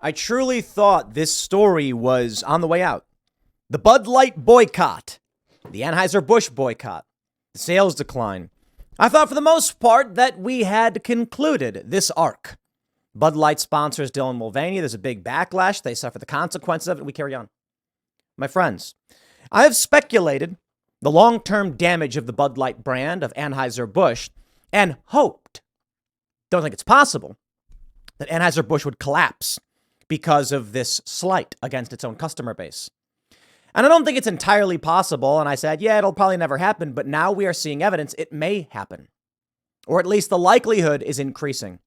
I truly thought this story was on the way out. The Bud Light boycott, the Anheuser-Busch boycott, the sales decline. I thought for the most part that we had concluded this arc. Bud Light sponsors Dylan Mulvaney. There's a big backlash. They suffer the consequences of it. We carry on. My friends, I have speculated the long-term damage of the Bud Light brand of Anheuser-Busch and hoped, don't think it's possible, that Anheuser-Busch would collapse because of this slight against its own customer base. And I don't think it's entirely possible. And I said, yeah, it'll probably never happen. But now we are seeing evidence it may happen, or at least the likelihood is increasing.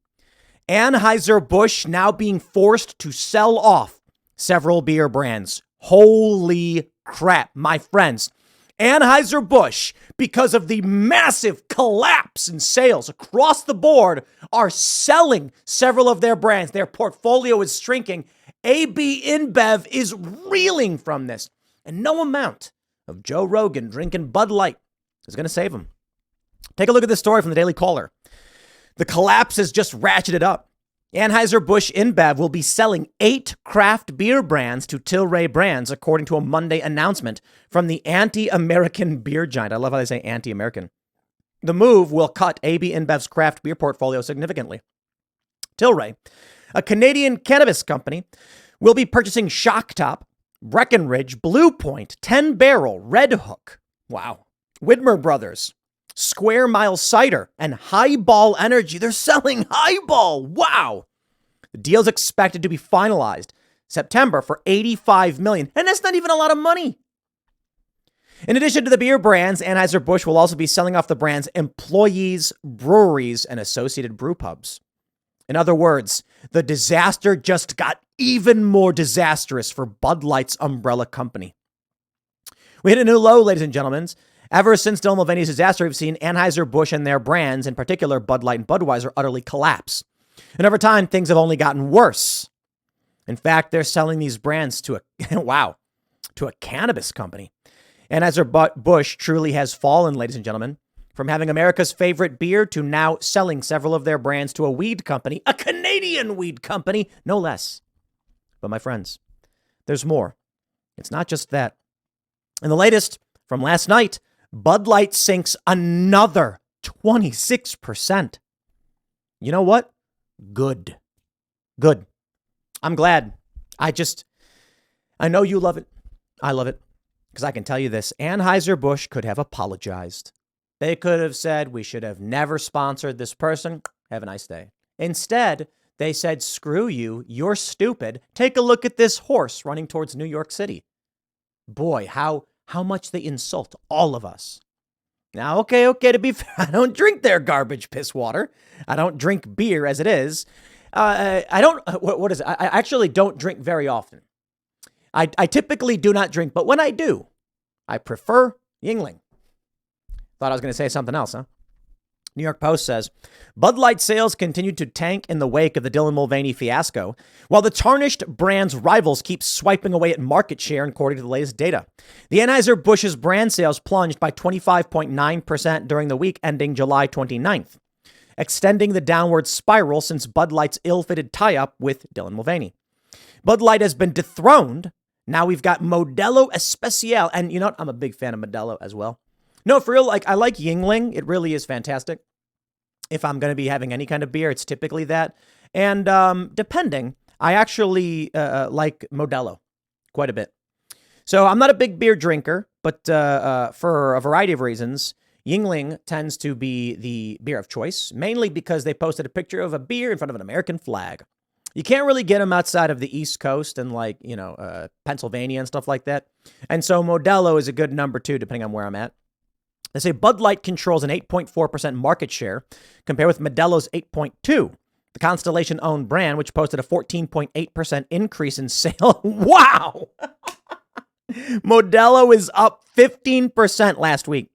Anheuser-Busch now being forced to sell off several beer brands. Holy crap, my friends. Anheuser-Busch, because of the massive collapse in sales across the board, are selling several of their brands. Their portfolio is shrinking. AB InBev is reeling from this. And no amount of Joe Rogan drinking Bud Light is going to save him. Take a look at this story from the Daily Caller. The collapse has just ratcheted up. Anheuser-Busch InBev will be selling 8 craft beer brands to Tilray Brands, according to a Monday announcement from the anti-American beer giant. I love how they say anti-American. The move will cut AB InBev's craft beer portfolio significantly. Tilray, a Canadian cannabis company, will be purchasing Shock Top, Breckenridge, Blue Point, 10 Barrel, Red Hook, wow, Widmer Brothers, Square Mile Cider, and Highball Energy. They're selling Highball. Wow. The deal's expected to be finalized September for $85 million. And that's not even a lot of money. In addition to the beer brands, Anheuser-Busch will also be selling off the brand's employees, breweries, and associated brew pubs. In other words, the disaster just got even more disastrous for Bud Light's umbrella company. We hit a new low, ladies and gentlemen. Ever since Dylan Mulvaney's disaster, we've seen Anheuser-Busch and their brands, in particular Bud Light and Budweiser, utterly collapse. And over time, things have only gotten worse. In fact, they're selling these brands to a cannabis company. Anheuser-Busch truly has fallen, ladies and gentlemen, from having America's favorite beer to now selling several of their brands to a weed company, a Canadian weed company, no less. But my friends, there's more. It's not just that. In the latest from last night, Bud Light sinks another 26%. You know what? Good. I'm glad. I know you love it. I love it. Because I can tell you this, Anheuser-Busch could have apologized. They could have said, we should have never sponsored this person. Have a nice day. Instead, they said, screw you. You're stupid. Take a look at this horse running towards New York City. Boy, how much they insult all of us. Now, okay, to be fair, I don't drink their garbage piss water. I don't drink beer as it is. What is it? I actually don't drink very often. I typically do not drink, but when I do, I prefer Yuengling. Thought I was going to say something else, huh? New York Post says, Bud Light sales continued to tank in the wake of the Dylan Mulvaney fiasco, while the tarnished brand's rivals keep swiping away at market share, according to the latest data. The Anheuser-Busch's brand sales plunged by 25.9% during the week ending July 29th, extending the downward spiral since Bud Light's ill-fated tie-up with Dylan Mulvaney. Bud Light has been dethroned. Now we've got Modelo Especial, and you know what? I'm a big fan of Modelo as well. No, for real, I like Yuengling. It really is fantastic. If I'm going to be having any kind of beer, it's typically that. And depending, I actually like Modelo quite a bit. So I'm not a big beer drinker, but for a variety of reasons, Yuengling tends to be the beer of choice, mainly because they posted a picture of a beer in front of an American flag. You can't really get them outside of the East Coast and Pennsylvania and stuff like that. And so Modelo is a good number 2, depending on where I'm at. They say Bud Light controls an 8.4% market share, compared with Modelo's 8.2%. The Constellation-owned brand, which posted a 14.8% increase in sales. Wow! Modelo is up 15% last week.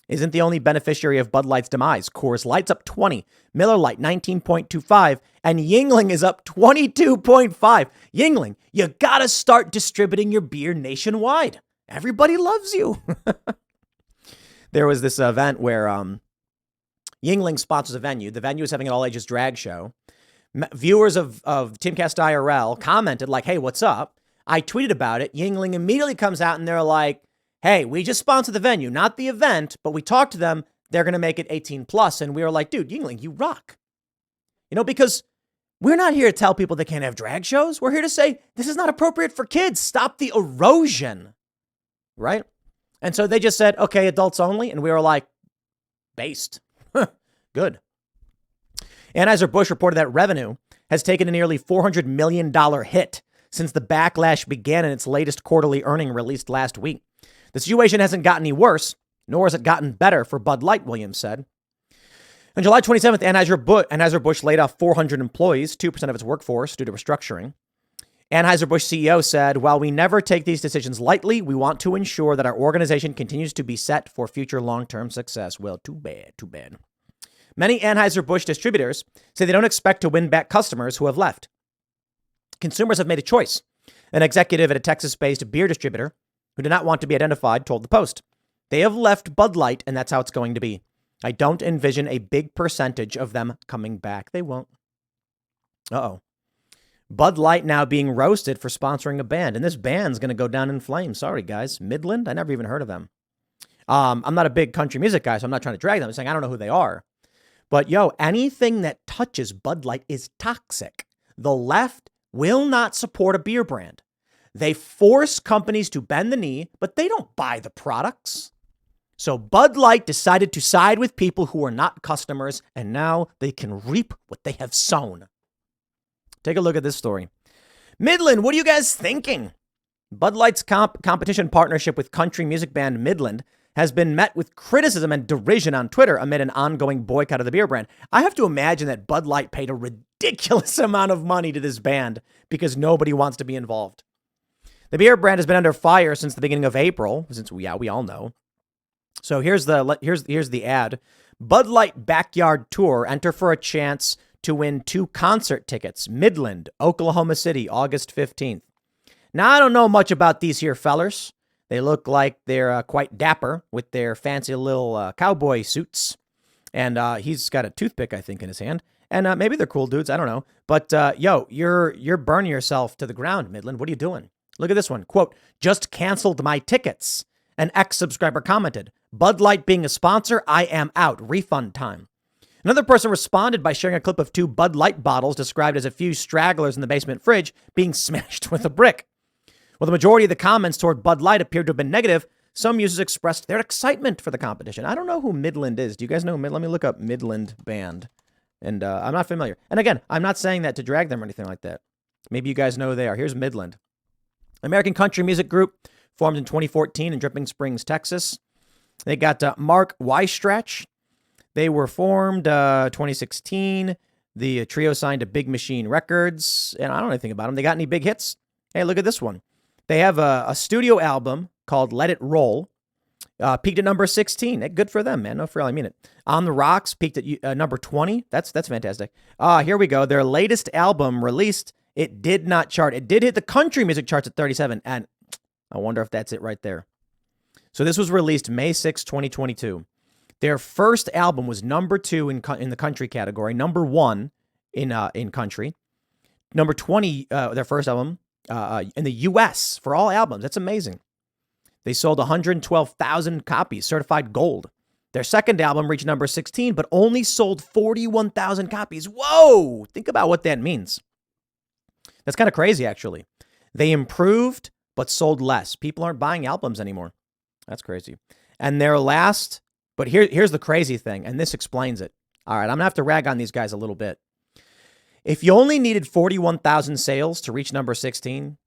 Isn't the only beneficiary of Bud Light's demise. Coors Light's up 20%, Miller Lite 19.25%, and Yuengling is up 22.5%. Yuengling, you gotta start distributing your beer nationwide. Everybody loves you. There was this event where Yuengling sponsors a venue. The venue is having an all-ages drag show. Viewers of Timcast IRL commented like, hey, what's up? I tweeted about it. Yingling immediately comes out and they're like, hey, we just sponsored the venue, not the event, but we talked to them. They're going to make it 18 plus. And we were like, dude, Yingling, you rock. Because we're not here to tell people they can't have drag shows. We're here to say this is not appropriate for kids. Stop the erosion. Right? And so they just said, okay, adults only. And we were like, based. Good. Anheuser-Busch reported that revenue has taken a nearly $400 million hit since the backlash began in its latest quarterly earning released last week. The situation hasn't gotten any worse, nor has it gotten better for Bud Light, Williams said. On July 27th, Anheuser-Busch laid off 400 employees, 2% of its workforce, due to restructuring. Anheuser-Busch CEO said, while we never take these decisions lightly, we want to ensure that our organization continues to be set for future long-term success. Well, too bad. Many Anheuser-Busch distributors say they don't expect to win back customers who have left. Consumers have made a choice. An executive at a Texas-based beer distributor who did not want to be identified told the Post. They have left Bud Light, and that's how it's going to be. I don't envision a big percentage of them coming back. They won't. Uh-oh. Bud Light now being roasted for sponsoring a band, and this band's going to go down in flames. Sorry, guys. Midland? I never even heard of them. I'm not a big country music guy, so I'm not trying to drag them. I'm saying I don't know who they are. But, anything that touches Bud Light is toxic. The left will not support a beer brand. They force companies to bend the knee, but they don't buy the products. So Bud Light decided to side with people who are not customers, and now they can reap what they have sown. Take a look at this story. Midland, what are you guys thinking? Bud Light's competition partnership with country music band Midland has been met with criticism and derision on Twitter amid an ongoing boycott of the beer brand. I have to imagine that Bud Light paid a ridiculous amount of money to this band because nobody wants to be involved. The beer brand has been under fire since the beginning of April, since we all know. So here's the ad. Bud Light Backyard Tour. Enter for a chance to win 2 concert tickets. Midland, Oklahoma City, August 15th. Now, I don't know much about these here fellers. They look like they're quite dapper with their fancy little cowboy suits. And he's got a toothpick, I think, in his hand. And maybe they're cool dudes. I don't know. But, you're burning yourself to the ground, Midland. What are you doing? Look at this one. Quote, just canceled my tickets. An ex-subscriber commented, Bud Light being a sponsor, I am out. Refund time. Another person responded by sharing a clip of 2 Bud Light bottles described as a few stragglers in the basement fridge being smashed with a brick. While the majority of the comments toward Bud Light appeared to have been negative, some users expressed their excitement for the competition. I don't know who Midland is. Do you guys know? Let me look up Midland band. And I'm not familiar. And again, I'm not saying that to drag them or anything like that. Maybe you guys know who they are. Here's Midland. American country music group formed in 2014 in Dripping Springs, Texas. They got Mark Weistrach. They were formed 2016. The trio signed to Big Machine Records. And I don't know anything about them. They got any big hits? Hey, look at this one. They have a studio album called Let It Roll. Peaked at number 16. Good for them, man. No, for real, I mean it. On the Rocks peaked at number 20. That's fantastic. Here we go. Their latest album released. It did not chart. It did hit the country music charts at 37. And I wonder if that's it right there. So this was released May 6, 2022. Their first album was number 2 in the country category. Number 1 in country. Number 20, their first album in the U.S. for all albums. That's amazing. They sold 112,000 copies, certified gold. Their second album reached number 16, but only sold 41,000 copies. Whoa! Think about what that means. That's kind of crazy, actually. They improved, but sold less. People aren't buying albums anymore. That's crazy. And their last, but here's the crazy thing, and this explains it. All right, I'm going to have to rag on these guys a little bit. If you only needed 41,000 sales to reach number 16,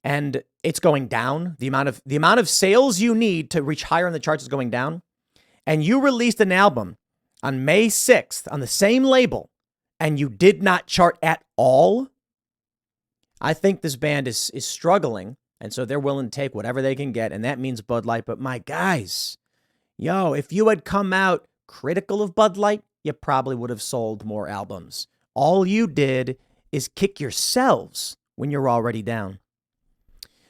and it's going down, the amount of sales you need to reach higher in the charts is going down, and you released an album on May 6th on the same label, and you did not chart at all, I think this band is struggling, and so they're willing to take whatever they can get, and that means Bud Light. But my guys, if you had come out critical of Bud Light, you probably would have sold more albums. All you did is kick yourselves when you're already down.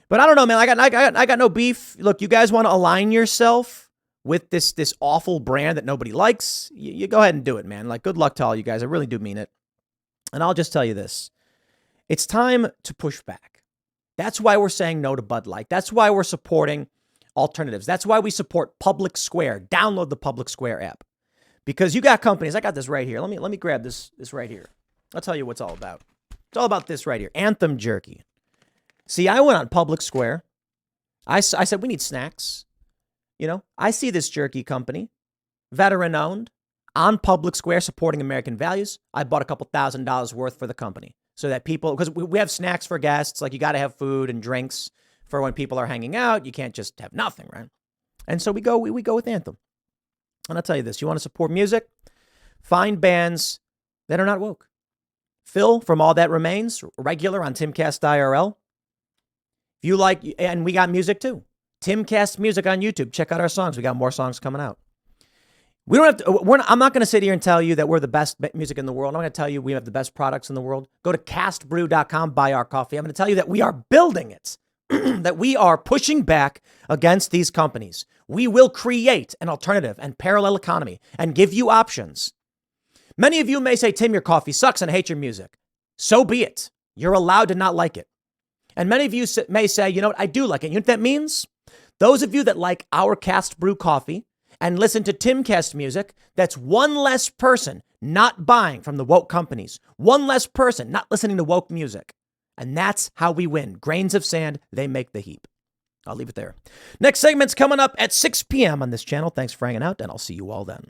But I don't know, man. I got no beef. Look, you guys want to align yourself with this awful brand that nobody likes? You go ahead and do it, man. Like, good luck to all you guys. I really do mean it. And I'll just tell you this. It's time to push back. That's why we're saying no to Bud Light. That's why we're supporting alternatives. That's why we support Public Square. Download the Public Square app. Because you got companies. I got this right here. Let me grab this right here. I'll tell you what's all about. It's all about this right here. Anthem Jerky. See, I went on Public Square. I said, we need snacks. You know, I see this jerky company, veteran owned, on Public Square supporting American values. I bought a couple $1,000s worth for the company so that people, because we have snacks for guests, like you got to have food and drinks for when people are hanging out. You can't just have nothing, right? And so we go with Anthem. And I'll tell you this, you want to support music? Find bands that are not woke. Phil from All That Remains, regular on Timcast IRL. If you like, and we got music too. Timcast music on YouTube. Check out our songs. We got more songs coming out. We don't have to, I'm not going to sit here and tell you that we're the best music in the world. I'm going to tell you we have the best products in the world. Go to castbrew.com, buy our coffee. I'm going to tell you that we are building it, that we are pushing back against these companies. We will create an alternative and parallel economy and give you options. Many of you may say, Tim, your coffee sucks and I hate your music. So be it. You're allowed to not like it. And many of you may say, you know what, I do like it. You know what that means? Those of you that like our Cast Brew coffee and listen to Timcast music, that's one less person not buying from the woke companies. One less person not listening to woke music. And that's how we win. Grains of sand, they make the heap. I'll leave it there. Next segment's coming up at 6 p.m. on this channel. Thanks for hanging out, and I'll see you all then.